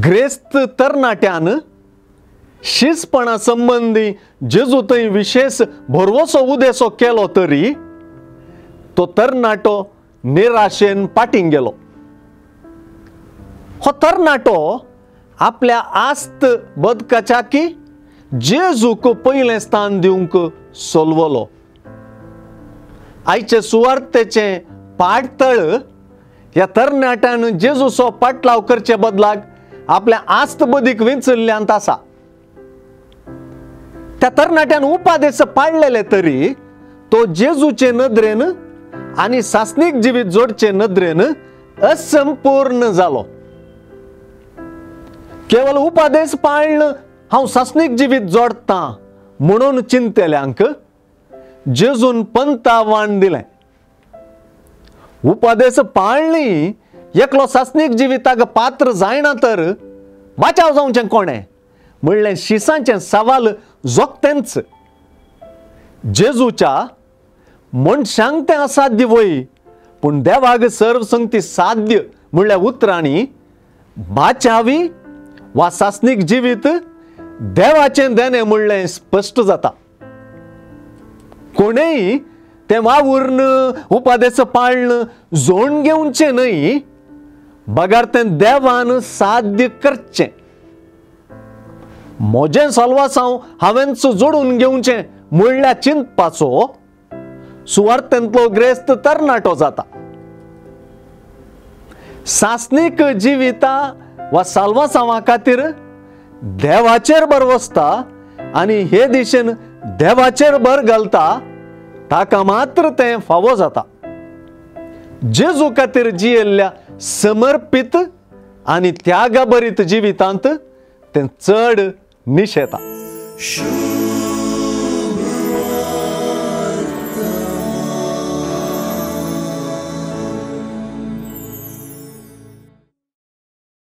ग्रेस्त तरणाट्यान शिसपणा संबंधी जेजू थंय विशेष भरवोसो उदेसो केलो तरी तो तरणाटो निराशेन पाटींग गेलो. हो तरणाटो आपल्या आस्त बदकाच्या की जेजूक पयलें स्थान दिवंक सोलवलो. आयचे सुवार्तेचे पाठतळ ह्या तरणाट्यान जेजूचो पाटलाव करचे बदलाक आपल्या आस्त बदीक विंचल्ल्यांत आसा. त्या तरणाट्यान उपादेश पाळलेले तरी तो जेजूचे नदरेन आणि सासनिक जिवीत जोडचे नदरेन असंपूर्ण जालो. केवळ उपादेश पाळणं हांव सासनिक जिवीत जोडता म्हणून चिंतेल्यांक जेजून पंतावान दिलें. उपादेश पाळणी एकलो सासनिक जिविताक पात्र जायना तर बाचाव जावचें कोणें म्हणलें शिसांचें सवाल जोगतेंच. जेजूच्या मनशांक तें असाध्य वय पूण देवाक सर्वसंगती साध्य म्हणल्या उतरांनी बाचावी वा सासनिक जिवीत देवाचें देणें म्हणलें स्पश्ट जाता. कोणेय तें वावुरन उपादेश पाळण जोडून घेवचें न्हय, बगार तें देवान साध्य करचें. म्हजें सलवासांव हांवेंच जोडून घेवचें म्हणल्यार चिंतपाचो सुवार्थेंतलो ग्रेस्त तरणाटो जाता. सासनिक जिविता वा साल्वासांवा खातीर देवाचेर भर वसता आनी हे दिशेन देवाचेर भर घालता ताका मात्र तें फावो जाता. जेजू खातीर जियेल्ल्या समर्पित आनी त्यागाभरीत जिवितांत तें चड निशेता.